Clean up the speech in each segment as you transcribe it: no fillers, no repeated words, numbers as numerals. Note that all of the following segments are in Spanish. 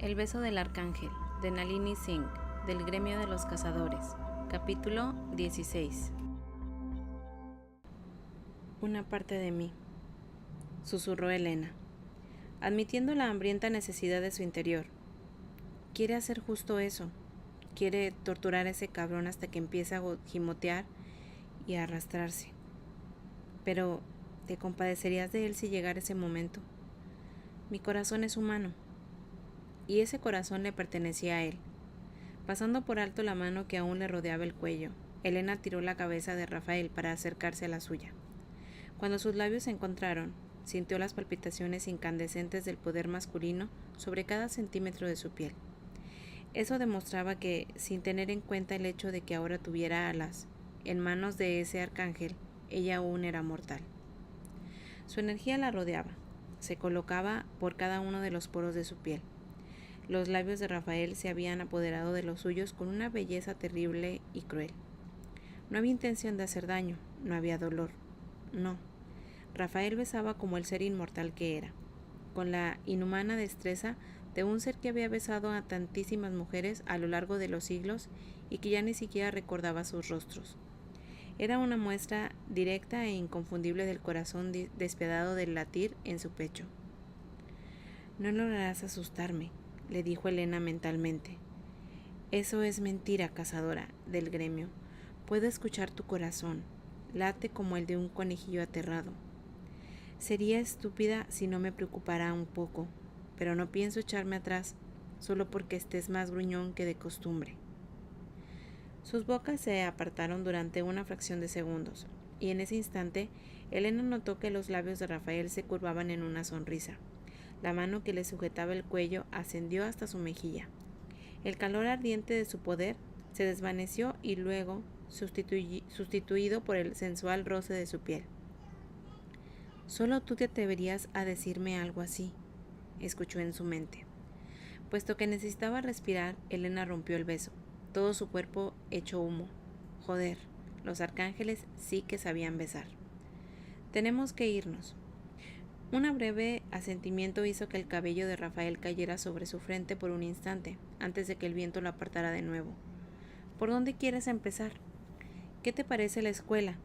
El beso del arcángel, de Nalini Singh, del gremio de los cazadores. Capítulo 16. Una parte de mí, susurró Elena, admitiendo la hambrienta necesidad de su interior. Quiere hacer justo eso. Quiere torturar a ese cabrón hasta que empiece a gimotear y a arrastrarse. Pero te compadecerías de él si llegara ese momento. Mi corazón es humano. Y ese corazón le pertenecía a él. Pasando por alto la mano que aún le rodeaba el cuello, Elena tiró la cabeza de Rafael para acercarse a la suya. Cuando sus labios se encontraron, sintió las palpitaciones incandescentes del poder masculino sobre cada centímetro de su piel. Eso demostraba que, sin tener en cuenta el hecho de que ahora tuviera alas, en manos de ese arcángel, ella aún era mortal. Su energía la rodeaba, se colocaba por cada uno de los poros de su piel. Los labios de Rafael se habían apoderado de los suyos con una belleza terrible y cruel. No había intención de hacer daño, no había dolor, no. Rafael besaba como el ser inmortal que era, con la inhumana destreza de un ser que había besado a tantísimas mujeres a lo largo de los siglos y que ya ni siquiera recordaba sus rostros. Era una muestra directa e inconfundible del corazón despiadado del latir en su pecho. No lograrás asustarme, le dijo Elena mentalmente. Eso es mentira, cazadora del gremio. Puedo escuchar tu corazón. Late como el de un conejillo aterrado. Sería estúpida si no me preocupara un poco, pero no pienso echarme atrás, solo porque estés más gruñón que de costumbre. Sus bocas se apartaron durante una fracción de segundos, y en ese instante Elena notó que los labios de Rafael se curvaban en una sonrisa. La mano que le sujetaba el cuello ascendió hasta su mejilla. El calor ardiente de su poder se desvaneció y luego sustituido por el sensual roce de su piel. Solo tú te atreverías a decirme algo así, escuchó en su mente. Puesto que necesitaba respirar, Elena rompió el beso, todo su cuerpo hecho humo. Joder, los arcángeles sí que sabían besar. Tenemos que irnos. Un breve asentimiento hizo que el cabello de Rafael cayera sobre su frente por un instante, antes de que el viento lo apartara de nuevo. ¿Por dónde quieres empezar? ¿Qué te parece la escuela?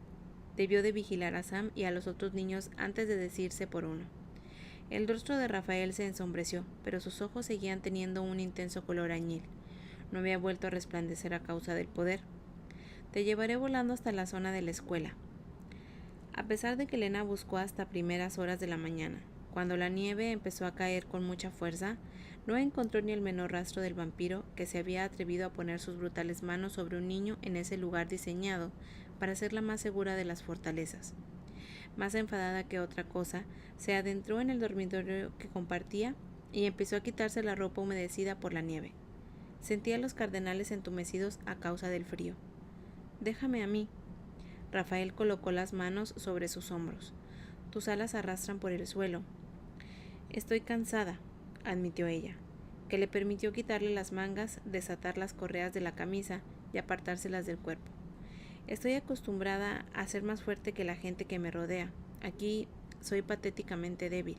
Debió de vigilar a Sam y a los otros niños antes de decirse por uno. El rostro de Rafael se ensombreció, pero sus ojos seguían teniendo un intenso color añil. No había vuelto a resplandecer a causa del poder. Te llevaré volando hasta la zona de la escuela. A pesar de que Elena buscó hasta primeras horas de la mañana, cuando la nieve empezó a caer con mucha fuerza, no encontró ni el menor rastro del vampiro que se había atrevido a poner sus brutales manos sobre un niño en ese lugar diseñado para ser la más segura de las fortalezas. Más enfadada que otra cosa, se adentró en el dormitorio que compartía y empezó a quitarse la ropa humedecida por la nieve. Sentía los cardenales entumecidos a causa del frío. «Déjame a mí». Rafael colocó las manos sobre sus hombros. «Tus alas arrastran por el suelo». «Estoy cansada», admitió ella, que le permitió quitarle las mangas, desatar las correas de la camisa y apartárselas del cuerpo. «Estoy acostumbrada a ser más fuerte que la gente que me rodea. Aquí soy patéticamente débil».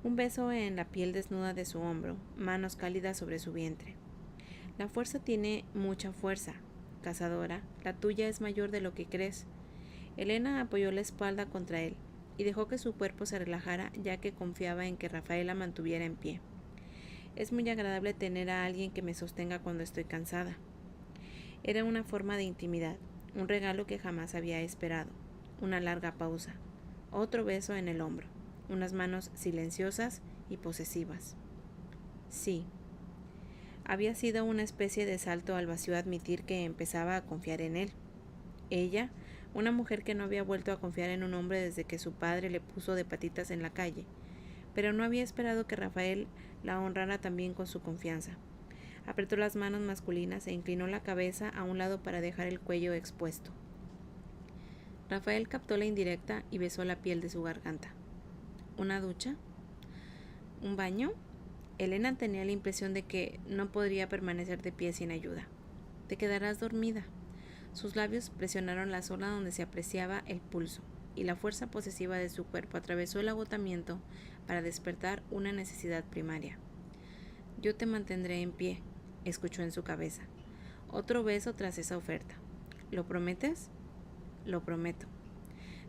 Un beso en la piel desnuda de su hombro, manos cálidas sobre su vientre. «La fuerza tiene mucha fuerza, cazadora, la tuya es mayor de lo que crees». Elena apoyó la espalda contra él y dejó que su cuerpo se relajara, ya que confiaba en que Rafael la mantuviera en pie. «Es muy agradable tener a alguien que me sostenga cuando estoy cansada». Era una forma de intimidad, un regalo que jamás había esperado. Una larga pausa, otro beso en el hombro, unas manos silenciosas y posesivas. Sí. Había sido una especie de salto al vacío admitir que empezaba a confiar en él. Ella, una mujer que no había vuelto a confiar en un hombre desde que su padre le puso de patitas en la calle, pero no había esperado que Rafael la honrara también con su confianza. Apretó las manos masculinas e inclinó la cabeza a un lado para dejar el cuello expuesto. Rafael captó la indirecta y besó la piel de su garganta. ¿Una ducha? ¿Un baño? Elena tenía la impresión de que no podría permanecer de pie sin ayuda. Te quedarás dormida. Sus labios presionaron la zona donde se apreciaba el pulso, y la fuerza posesiva de su cuerpo atravesó el agotamiento para despertar una necesidad primaria. Yo te mantendré en pie, escuchó en su cabeza. Otro beso tras esa oferta. ¿Lo prometes? Lo prometo.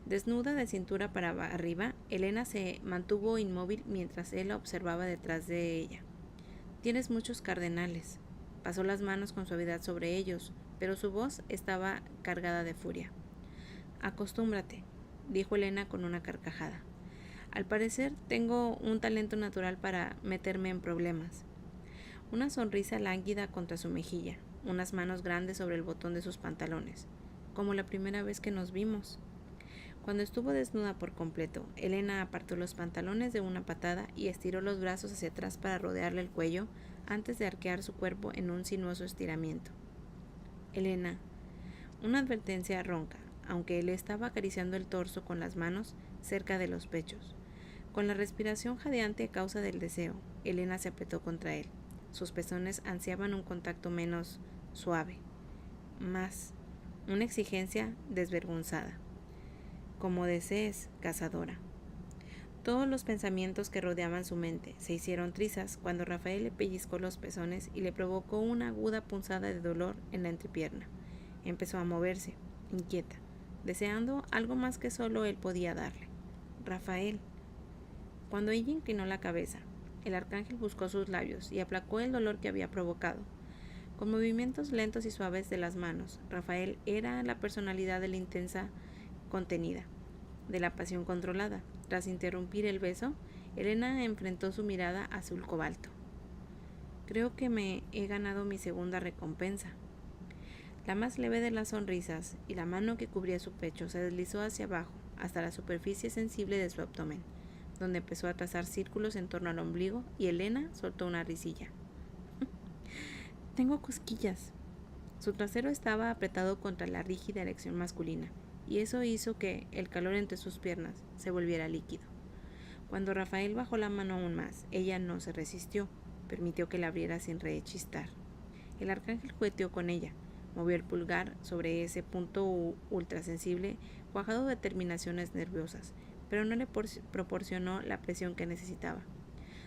Desnuda de cintura para arriba, Elena se mantuvo inmóvil mientras él la observaba detrás de ella. Tienes muchos cardenales. Pasó las manos con suavidad sobre ellos, pero su voz estaba cargada de furia. Acostúmbrate, dijo Elena con una carcajada. Al parecer tengo un talento natural para meterme en problemas. Una sonrisa lánguida contra su mejilla, unas manos grandes sobre el botón de sus pantalones, como la primera vez que nos vimos. Cuando estuvo desnuda por completo, Elena apartó los pantalones de una patada y estiró los brazos hacia atrás para rodearle el cuello antes de arquear su cuerpo en un sinuoso estiramiento. Elena, una advertencia ronca, aunque él estaba acariciando el torso con las manos cerca de los pechos. Con la respiración jadeante a causa del deseo, Elena se apretó contra él. Sus pezones ansiaban un contacto menos suave. Más, una exigencia desvergonzada. Como desees, cazadora. Todos los pensamientos que rodeaban su mente se hicieron trizas cuando Rafael le pellizcó los pezones y le provocó una aguda punzada de dolor en la entrepierna. Empezó a moverse, inquieta, deseando algo más que solo él podía darle. Rafael. Cuando ella inclinó la cabeza, el arcángel buscó sus labios y aplacó el dolor que había provocado. Con movimientos lentos y suaves de las manos, Rafael era la personalidad de la intensa contenida, de la pasión controlada. Tras interrumpir el beso, Elena enfrentó su mirada azul cobalto. Creo que me he ganado mi segunda recompensa. La más leve de las sonrisas y la mano que cubría su pecho se deslizó hacia abajo, hasta la superficie sensible de su abdomen, donde empezó a trazar círculos en torno al ombligo y Elena soltó una risilla. Tengo cosquillas. Su trasero estaba apretado contra la rígida erección masculina, y eso hizo que el calor entre sus piernas se volviera líquido. Cuando Rafael bajó la mano aún más, ella no se resistió, permitió que la abriera sin rechistar. El arcángel jugueteó con ella, movió el pulgar sobre ese punto ultrasensible, cuajado de terminaciones nerviosas, pero no le proporcionó la presión que necesitaba.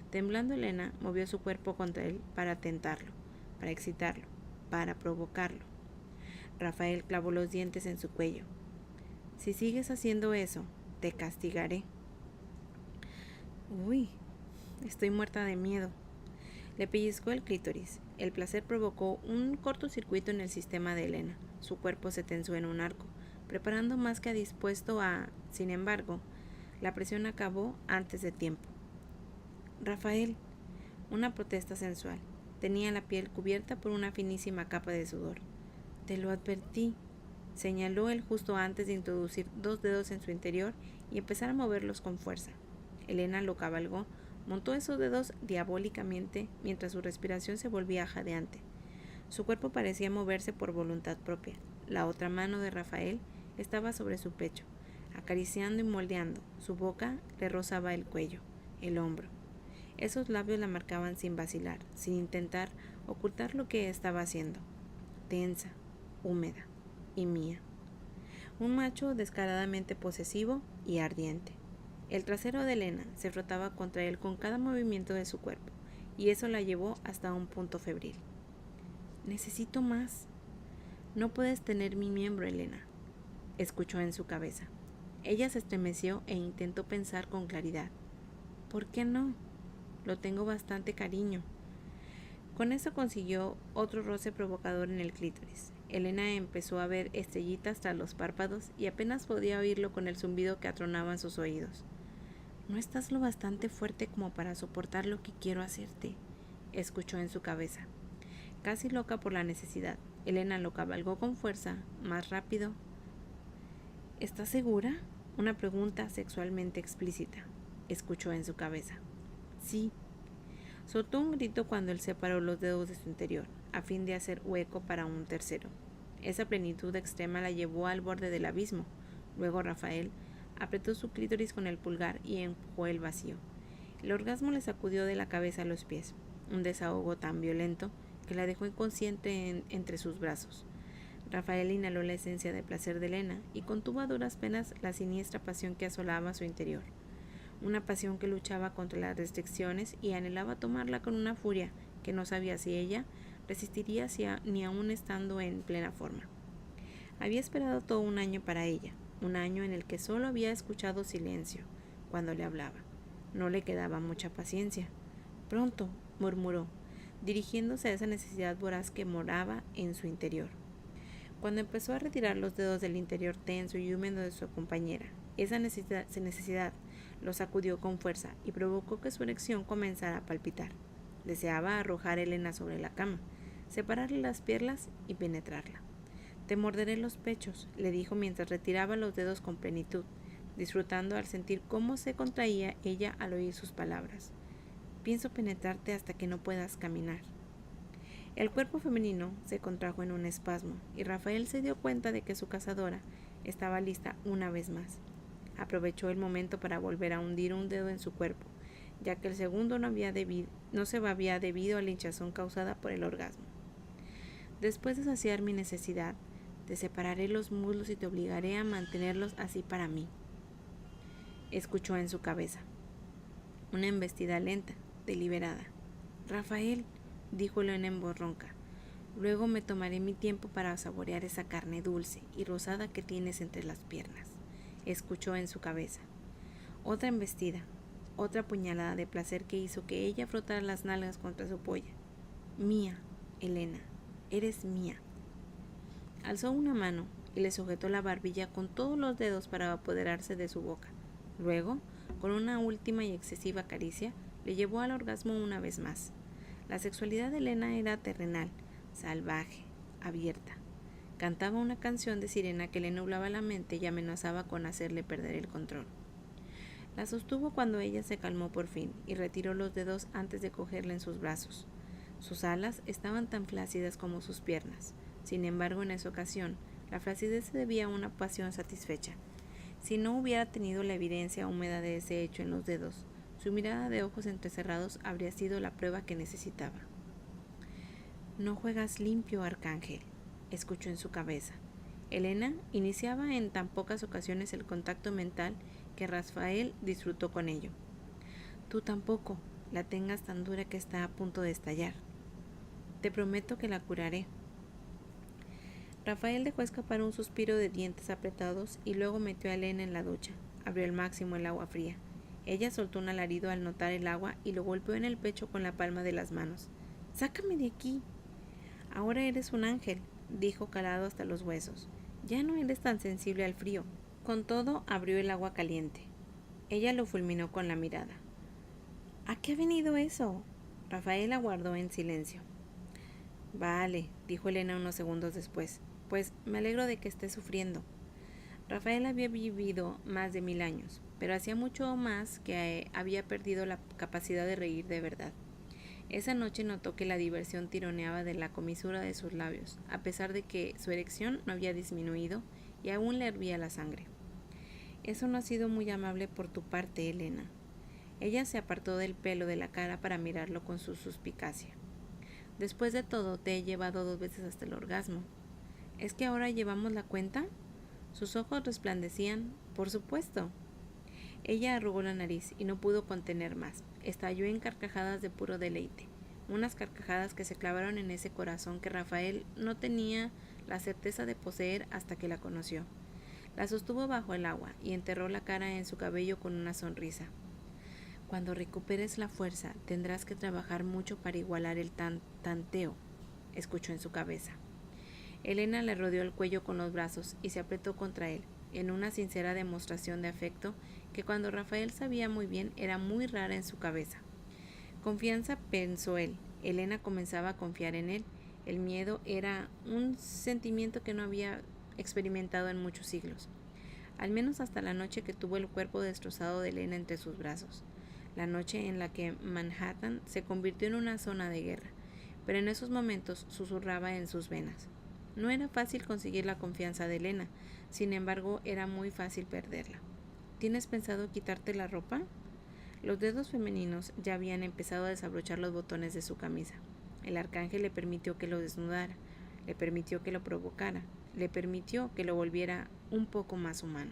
Temblando, Elena movió su cuerpo contra él para tentarlo, para excitarlo, para provocarlo. Rafael clavó los dientes en su cuello. Si sigues haciendo eso, te castigaré. Uy, estoy muerta de miedo. Le pellizcó el clítoris. El placer provocó un cortocircuito en el sistema de Elena. Su cuerpo se tensó en un arco, preparando más que dispuesto a... Sin embargo, la presión acabó antes de tiempo. Rafael, una protesta sensual. Tenía la piel cubierta por una finísima capa de sudor. Te lo advertí, señaló él justo antes de introducir 2 dedos en su interior y empezar a moverlos con fuerza. Elena lo cabalgó, montó esos dedos diabólicamente mientras su respiración se volvía jadeante. Su cuerpo parecía moverse por voluntad propia. La otra mano de Rafael estaba sobre su pecho, acariciando y moldeando. Su boca le rozaba el cuello, el hombro. Esos labios la marcaban sin vacilar, sin intentar ocultar lo que estaba haciendo. Tensa, húmeda y mía. Un macho descaradamente posesivo y ardiente. El trasero de Elena se frotaba contra él con cada movimiento de su cuerpo, y eso la llevó hasta un punto febril. Necesito más. No puedes tener mi miembro, Elena, escuchó en su cabeza. Ella se estremeció e intentó pensar con claridad. ¿Por qué no? Lo tengo bastante cariño. Con eso consiguió otro roce provocador en el clítoris. Elena empezó a ver estrellitas tras los párpados y apenas podía oírlo con el zumbido que atronaba en sus oídos. No estás lo bastante fuerte como para soportar lo que quiero hacerte, escuchó en su cabeza. Casi loca por la necesidad, Elena lo cabalgó con fuerza, más rápido. ¿Estás segura? Una pregunta sexualmente explícita, escuchó en su cabeza. Sí. Soltó un grito cuando él separó los dedos de su interior, a fin de hacer hueco para un tercero. Esa plenitud extrema la llevó al borde del abismo. Luego Rafael apretó su clítoris con el pulgar y empujó el vacío. El orgasmo le sacudió de la cabeza a los pies, un desahogo tan violento que la dejó inconsciente entre sus brazos. Rafael inhaló la esencia de placer de Elena y contuvo a duras penas la siniestra pasión que asolaba su interior. Una pasión que luchaba contra las restricciones y anhelaba tomarla con una furia que no sabía si ella resistiría ni aún estando en plena forma. Había esperado todo un año para ella, un año en el que solo había escuchado silencio cuando le hablaba. No le quedaba mucha paciencia. Pronto, murmuró, dirigiéndose a esa necesidad voraz que moraba en su interior. Cuando empezó a retirar los dedos del interior tenso y húmedo de su compañera, esa necesidad lo sacudió con fuerza y provocó que su erección comenzara a palpitar. Deseaba arrojar a Elena sobre la cama, separarle las piernas y penetrarla. «Te morderé los pechos», le dijo mientras retiraba los dedos con plenitud, disfrutando al sentir cómo se contraía ella al oír sus palabras. «Pienso penetrarte hasta que no puedas caminar». El cuerpo femenino se contrajo en un espasmo y Rafael se dio cuenta de que su cazadora estaba lista una vez más. Aprovechó el momento para volver a hundir un dedo en su cuerpo, ya que el segundo no se había debido a la hinchazón causada por el orgasmo. «Después de saciar mi necesidad, te separaré los muslos y te obligaré a mantenerlos así para mí», escuchó en su cabeza. Una embestida lenta, deliberada. «Rafael», dijo Elena en voz ronca, «luego me tomaré mi tiempo para saborear esa carne dulce y rosada que tienes entre las piernas», escuchó en su cabeza. Otra embestida, otra puñalada de placer que hizo que ella frotara las nalgas contra su polla. «Mía, Elena, eres mía». Alzó una mano y le sujetó la barbilla con todos los dedos para apoderarse de su boca. Luego, con una última y excesiva caricia, le llevó al orgasmo una vez más. La sexualidad de Elena era terrenal, salvaje, abierta. Cantaba una canción de sirena que le nublaba la mente y amenazaba con hacerle perder el control. La sostuvo cuando ella se calmó por fin y retiró los dedos antes de cogerla en sus brazos. Sus alas estaban tan flácidas como sus piernas. Sin embargo, en esa ocasión, la flacidez se debía a una pasión satisfecha. Si no hubiera tenido la evidencia húmeda de ese hecho en los dedos, su mirada de ojos entrecerrados habría sido la prueba que necesitaba. «No juegas limpio, Arcángel», escuchó en su cabeza. Elena iniciaba en tan pocas ocasiones el contacto mental que Rafael disfrutó con ello. «Tú tampoco la tengas tan dura que está a punto de estallar. Te prometo que la curaré». Rafael dejó escapar un suspiro de dientes apretados y luego metió a Elena en la ducha. Abrió al máximo el agua fría. Ella soltó un alarido al notar el agua y lo golpeó en el pecho con la palma de las manos. «¡Sácame de aquí!». «Ahora eres un ángel», dijo calado hasta los huesos. «Ya no eres tan sensible al frío». Con todo, abrió el agua caliente. Ella lo fulminó con la mirada. «¿A qué ha venido eso?». Rafael aguardó en silencio. «Vale», dijo Elena unos segundos después. «Pues me alegro de que estés sufriendo». Rafael había vivido más de 1000 años, pero hacía mucho más que había perdido la capacidad de reír de verdad. Esa noche notó que la diversión tironeaba de la comisura de sus labios, a pesar de que su erección no había disminuido y aún le hervía la sangre. «Eso no ha sido muy amable por tu parte, Elena». Ella se apartó del pelo de la cara para mirarlo con su suspicacia. «Después de todo, te he llevado 2 veces hasta el orgasmo. ¿Es que ahora llevamos la cuenta?». Sus ojos resplandecían. «Por supuesto». Ella arrugó la nariz y no pudo contener más. Estalló en carcajadas de puro deleite, unas carcajadas que se clavaron en ese corazón que Rafael no tenía la certeza de poseer hasta que la conoció. La sostuvo bajo el agua y enterró la cara en su cabello con una sonrisa. «Cuando recuperes la fuerza, tendrás que trabajar mucho para igualar el tanteo», escuchó en su cabeza. Elena le rodeó el cuello con los brazos y se apretó contra él, en una sincera demostración de afecto que cuando Rafael sabía muy bien era muy rara en su cabeza. Confianza, pensó él. Elena comenzaba a confiar en él. El miedo era un sentimiento que no había experimentado en muchos siglos, al menos hasta la noche que tuvo el cuerpo destrozado de Elena entre sus brazos, la noche en la que Manhattan se convirtió en una zona de guerra, pero en esos momentos susurraba en sus venas. No era fácil conseguir la confianza de Elena, sin embargo era muy fácil perderla. «¿Tienes pensado quitarte la ropa?». Los dedos femeninos ya habían empezado a desabrochar los botones de su camisa. El arcángel le permitió que lo desnudara, le permitió que lo provocara, le permitió que lo volviera un poco más humano.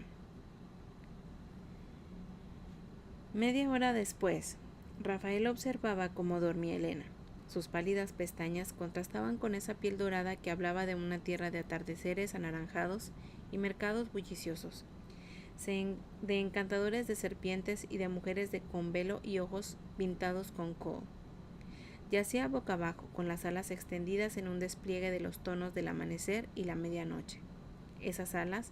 Media hora después, Rafael observaba cómo dormía Elena. Sus pálidas pestañas contrastaban con esa piel dorada que hablaba de una tierra de atardeceres anaranjados y mercados bulliciosos, de encantadores de serpientes y de mujeres con velo y ojos pintados con kohl. Yacía boca abajo, con las alas extendidas en un despliegue de los tonos del amanecer y la medianoche. Esas alas,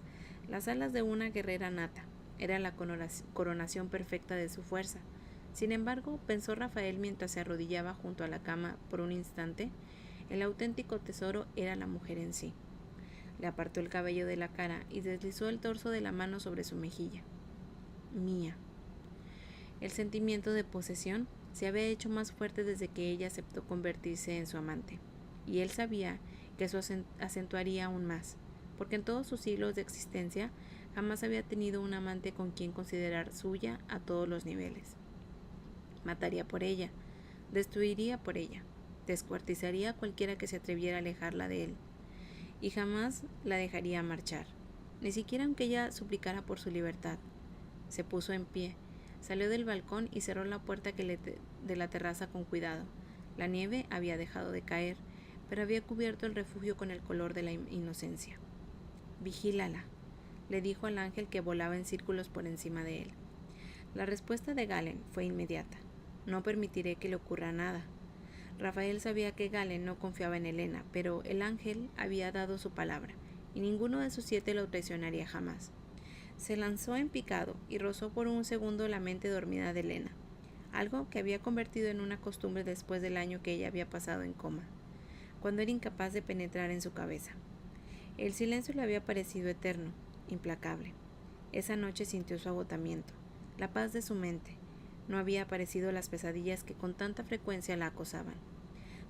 las alas de una guerrera nata, era la coronación perfecta de su fuerza. Sin embargo, pensó Rafael mientras se arrodillaba junto a la cama por un instante, el auténtico tesoro era la mujer en sí. Le apartó el cabello de la cara y deslizó el torso de la mano sobre su mejilla. Mía. El sentimiento de posesión se había hecho más fuerte desde que ella aceptó convertirse en su amante, y él sabía que eso acentuaría aún más, porque en todos sus siglos de existencia jamás había tenido un amante con quien considerar suya a todos los niveles. Mataría por ella, destruiría por ella, descuartizaría a cualquiera que se atreviera a alejarla de él, y jamás la dejaría marchar, ni siquiera aunque ella suplicara por su libertad. Se puso en pie, salió del balcón y cerró la puerta de la terraza con cuidado. La nieve había dejado de caer, pero había cubierto el refugio con el color de la inocencia. «Vigílala», le dijo al ángel que volaba en círculos por encima de él. La respuesta de Galen fue inmediata. «No permitiré que le ocurra nada». Rafael sabía que Galen no confiaba en Helena, pero el ángel había dado su palabra, y ninguno de sus 7 lo traicionaría jamás. Se lanzó en picado y rozó por un segundo la mente dormida de Helena, algo que había convertido en una costumbre después del año que ella había pasado en coma, cuando era incapaz de penetrar en su cabeza. El silencio le había parecido eterno, implacable. Esa noche sintió su agotamiento, la paz de su mente. No había aparecido las pesadillas que con tanta frecuencia la acosaban.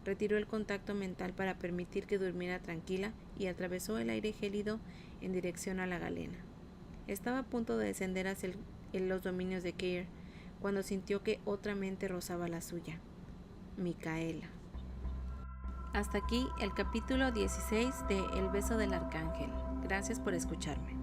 Retiró el contacto mental para permitir que durmiera tranquila y atravesó el aire gélido en dirección a la galena. Estaba a punto de descender hacia los dominios de Keir cuando sintió que otra mente rozaba la suya. Micaela. Hasta aquí el capítulo 16 de El beso del arcángel. Gracias por escucharme.